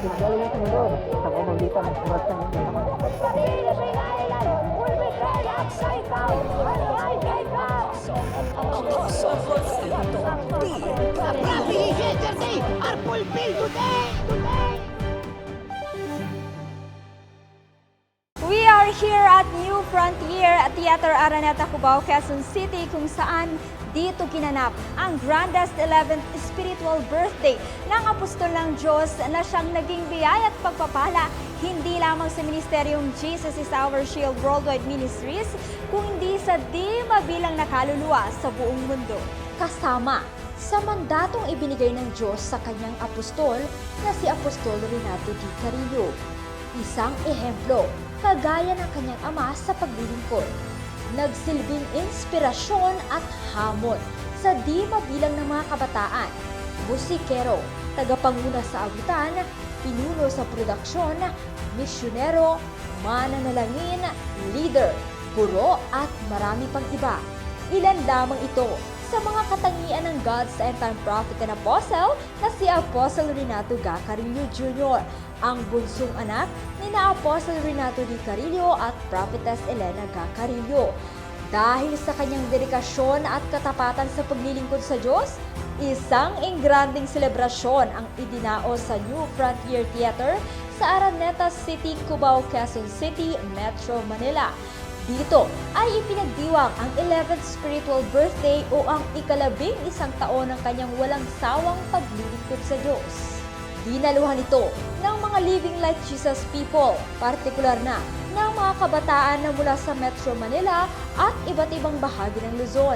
Galing sa mundo. Sa pamamagitan ng sulat ng naman. We are here at New Frontier at Theater Araneta, Cubao, Quezon City, kung saan dito ginanap ang grandest 11th spiritual birthday ng Apostol ng Diyos na siyang naging biyaya at pagpapala hindi lamang sa Ministeryong Jesus is Our Shield Worldwide Ministries, kundi sa di mabilang na kaluluwa sa buong mundo. Kasama sa mandatong ibinigay ng Diyos sa kanyang apostol na si Apostol Renato D. Carrillo. Isang ehemplo, kagaya ng kanyang ama sa paglilingkod. Nagsilbing inspirasyon at hamon sa di mabilang ng mga kabataan. Musikero, tagapanguna sa awitan, pinuno sa produksyon, misyonero, mananalangin, leader, guro at marami pang iba. Ilan lamang ito sa mga katangian ng God's End Time Prophet and Apostle na si Apostle Renato G. Carrillo Jr., ang bunsong anak ni na Apostle Renato D. Carrillo at Prophetess Elena G. Carrillo. Dahil sa kanyang dedikasyon at katapatan sa paglilingkod sa Diyos, isang engranding selebrasyon ang idinao sa New Frontier Theater sa Araneta City, Cubao, Quezon City, Metro Manila. Dito ay ipinagdiwang ang 11th spiritual birthday o ang ika-11 taon ng kanyang walang sawang paglilingkod sa Diyos. Dinaluhan ito ng mga Living Like Jesus people, partikular na ng mga kabataan na mula sa Metro Manila at iba't ibang bahagi ng Luzon.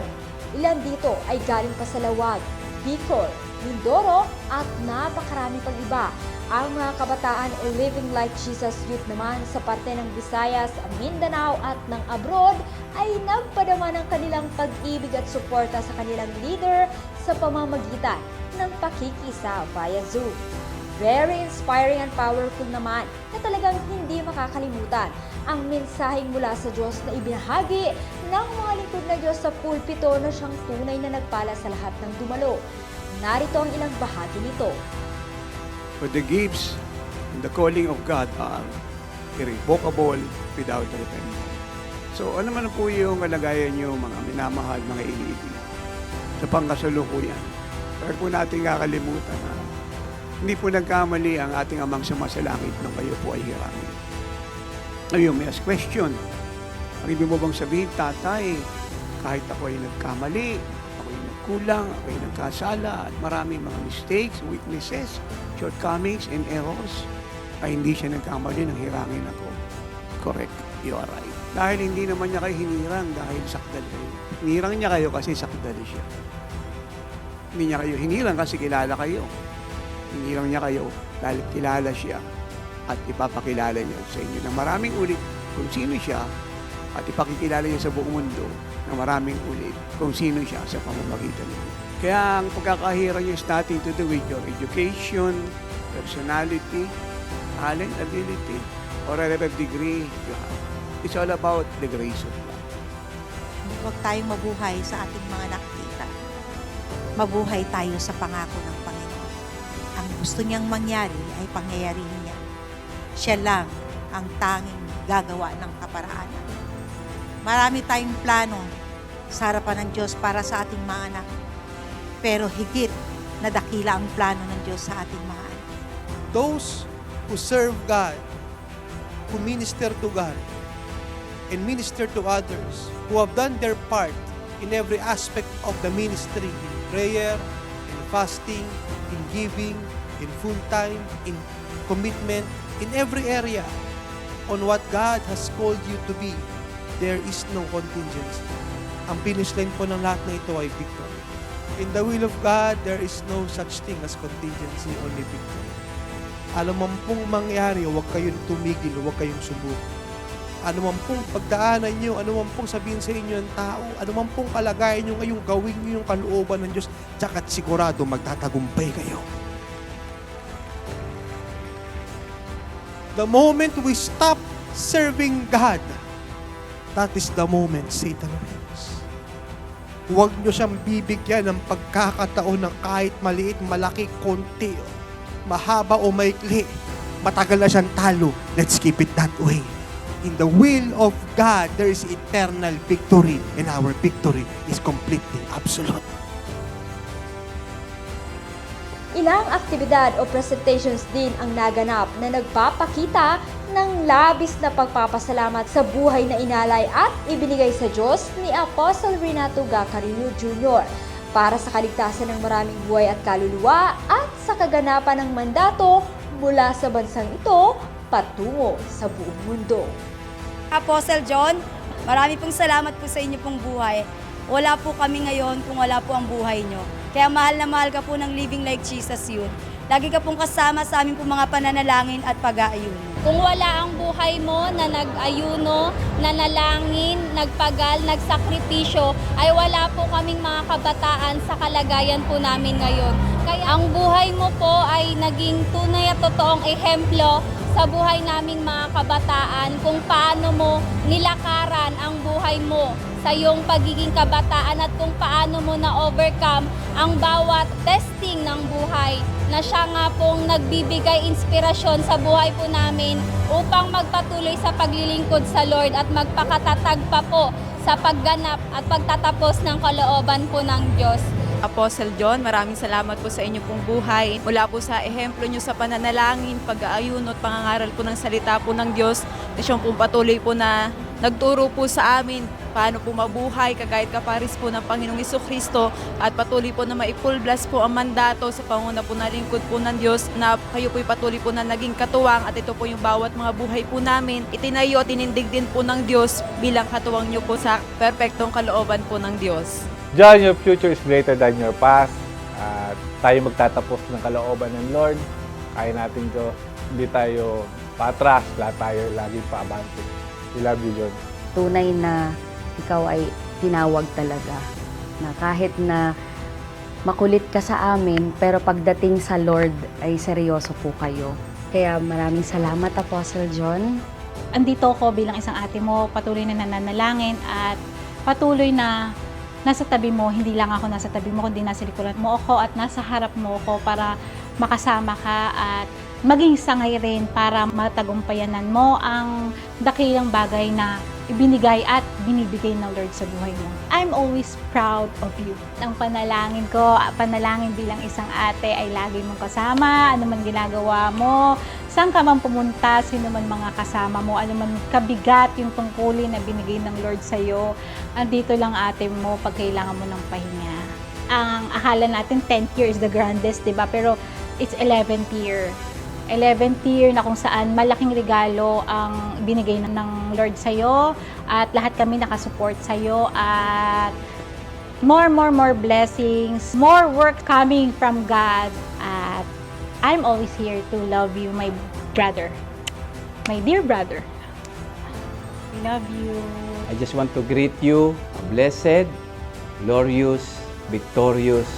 Ilan dito ay galing pa sa Lawag, Bicol, Mindoro at napakarami pang iba. Ang mga kabataan o Living Like Jesus Youth naman sa parte ng Visayas, Mindanao at ng abroad ay nagpadama ng kanilang pag-ibig at suporta sa kanilang leader sa pamamagitan ng pakikisa via Zoom. Very inspiring and powerful naman na talagang hindi makakalimutan ang mensaheng mula sa Diyos na ibinahagi ng mga lingkod na Diyos sa pulpito na siyang tunay na nagpala sa lahat ng dumalo. Narito ang ilang bahagi nito. But the gifts and the calling of God are irrevocable without repentance. So ano man po yung kalagayan nyo, mga minamahal, mga iniibig, sa pangkasalukuyan. Pero po natin kakalimutan na hindi po nagkamali ang ating amang sumasalangit nung kayo po ay hirangin. Ngayon, may ask question. Ang ibig mo bang sabihin, tatay, kahit ako ay nagkamali, ako ay nagkulang, ako ay nagkasala, at maraming mga mistakes, weaknesses, shortcomings, and errors, ay hindi siya nagkamali nang hirangin ako. Correct. You are right. Dahil hindi naman niya kayo hinirang dahil sakdal kayo. Hinirang niya kayo kasi sakdal siya. Hindi niya kayo hinirang kasi kilala kayo. Hinirang niya kayo dahil kilala siya at ipapakilala niya sa inyo ng maraming ulit kung sino siya at ipakikilala niya sa buong mundo ng maraming ulit kung sino siya sa pamamagitan niya. Kaya ang pagkakahirang niya is nothing to do with your education, personality, talent, ability, or whatever degree you have. It's all about the grace of God. Huwag tayong mabuhay sa ating mga nakikita. Mabuhay tayo sa pangako ng Panginoon. Ang gusto niyang mangyari ay pangyayarihin niya. Siya lang ang tanging gagawa ng kaparaanan. Marami tayong plano sa harapan ng Diyos para sa ating mga anak. Pero higit na dakila ang plano ng Diyos sa ating mga anak. Those who serve God, who minister to God, and minister to others, who have done their part in every aspect of the ministry, in prayer, in fasting, in giving, in full time, in commitment, in every area on what God has called you to be, there is no contingency. Ang finish line po ng lahat na ito ay victory. In the will of God, there is no such thing as contingency, only victory. Alam mo pong mangyari, huwag kayong tumigil, huwag kayong subukan. Ano man pong pagdaanan nyo, ano man pong sabihin sa inyo ng tao, ano man pong kalagayan nyo ngayong gawin nyo yung kalooban ng Diyos, tsaka't sigurado magtatagumpay kayo. The moment we stop serving God, that is the moment Satan wins. Huwag nyo siyang bibigyan ng pagkakataon ng kahit maliit, malaki, konti, mahaba o maikli. matagal na siyang talo. Let's keep it that way. In the will of God, there is eternal victory, and our victory is completely absolute. Ilang aktibidad o presentations din ang naganap na nagpapakita ng labis na pagpapasalamat sa buhay na inalay at ibinigay sa Diyos ni Apostle Renato Gacarillo Jr. para sa kaligtasan ng maraming buhay at kaluluwa at sa kaganapan ng mandato mula sa bansang ito patungo sa buong mundo. Apostle John, marami pong salamat po sa inyo pong buhay. Wala po kami ngayon kung wala po ang buhay nyo. Kaya mahal na mahal ka po ng Living Like Jesus Youth. Lagi ka pong kasama sa aming pong mga pananalangin at pag-aayuno. Kung wala ang buhay mo na nag-ayuno, nanalangin, nagpagal, nagsakripisyo, ay wala po kaming mga kabataan sa kalagayan po namin ngayon. Kaya ang buhay mo po ay naging tunay at totoong ehemplo sa buhay naming mga kabataan kung paano mo nilakaran ang buhay mo sa iyong pagiging kabataan at kung paano mo na-overcome ang bawat testing ng buhay na siya nga pong nagbibigay inspirasyon sa buhay po namin upang magpatuloy sa paglilingkod sa Lord at magpakatatag pa po sa pagganap at pagtatapos ng kalooban po ng Diyos. Apostle John, maraming salamat po sa inyong pong buhay. Mula po sa ehemplo nyo sa pananalangin, pag-aayuno at pangangaral po ng salita po ng Diyos. Na siyang pong patuloy po na nagturo po sa amin paano po mabuhay, kagayat kaparis po ng Panginoong Jesucristo at patuloy po na ma-full blast po ang mandato sa panguna po na lingkod po ng Diyos na kayo po'y patuloy po na naging katuwang at ito po yung bawat mga buhay po namin. Itinayo at inindig din po ng Diyos bilang katuwang nyo po sa perpektong kalooban po ng Diyos. John, your future is greater than your past. At tayo magtatapos ng kalooban ng Lord. Kaya natin to. Hindi tayo patras. Lahat tayo lagi paabante. We love you, John. Tunay na ikaw ay tinawag talaga. Na kahit na makulit ka sa amin, pero pagdating sa Lord ay seryoso po kayo. Kaya maraming salamat, Apostle John. Andito ako bilang isang ate mo, patuloy na nananalangin at patuloy na nasa tabi mo. Hindi lang ako nasa tabi mo, kundi nasa likuran mo ako at nasa harap mo ako para makasama ka at maging sangay rin para matagumpayanan mo ang dakilang bagay na ibinigay at binibigay ng Lord sa buhay mo. I'm always proud of you. Ang panalangin ko, panalangin bilang isang ate ay lagi mong kasama, ano man ginagawa mo, saan ka man pumunta, sino man mga kasama mo, ano man kabigat yung tungkulin na binigay ng Lord sa'yo, andito lang ate mo pag kailangan mo ng pahinga. Ang akala natin 10th year is the grandest, diba? Pero it's 11th year. 11th year na kung saan malaking regalo ang binigay ng Lord sa'yo at lahat kami nakasupport sa'yo at more blessings, more work coming from God at I'm always here to love you, my brother, my dear brother. I love you. I just want to greet you a blessed, glorious, victorious,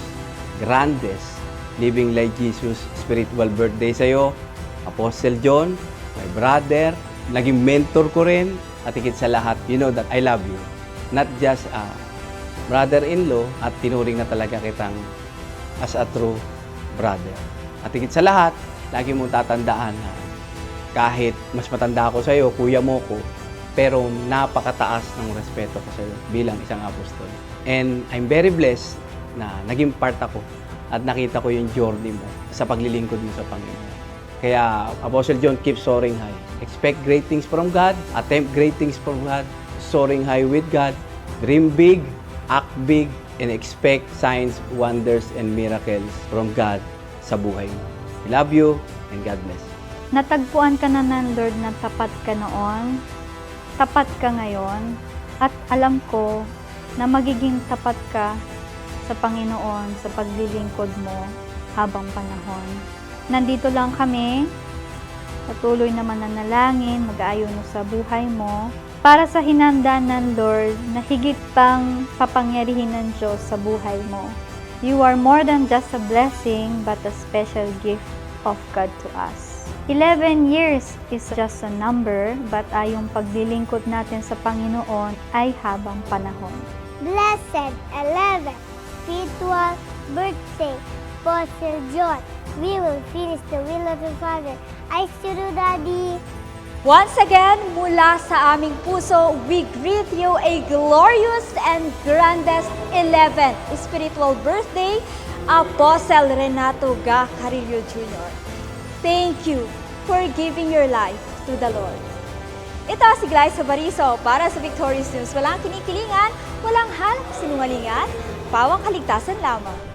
grandest, Living Like Jesus spiritual birthday sa'yo. Apostle John, my brother, naging mentor ko rin. At higit sa lahat, you know that I love you. Not just a brother-in-law at tinuring na talaga kitang as a true brother. At higit sa lahat, lagi mong tatandaan na kahit mas matanda ako sa'yo, kuya mo ko, pero napakataas ng respeto ko sa'yo bilang isang apostol. And I'm very blessed na naging part ako at nakita ko yung journey mo sa paglilingkod mo sa Panginoon. Kaya, Apostle John, keep soaring high. Expect great things from God, attempt great things from God, soaring high with God, dream big, act big, and expect signs, wonders, and miracles from God sa buhay mo. I love you, and God bless. Natagpuan ka na ng Lord na tapat ka noon, tapat ka ngayon, at alam ko na magiging tapat ka sa Panginoon sa paglilingkod mo habang panahon. Nandito lang kami, patuloy na mananalangin, mag-aayuno sa buhay mo para sa hinanda ng Lord na higit pang papangyarihin ng Diyos sa buhay mo. You are more than just a blessing but a special gift of God to us. 11 years is just a number but yung paglilingkod natin sa Panginoon ay habang panahon. Blessed 11 spiritual birthday, Apostle John. We will finish the will little Father. I still do, Daddy. Once again, mula sa aming puso, we greet you a glorious and grandest 11th spiritual birthday, Apostle Renato Ga Carillo Jr. Thank you for giving your life to the Lord. Ito si Glyza Bariso para sa Victorious News. Walang kinikilingan, walang halong sinungalingan, pawang kaligtasan lamang.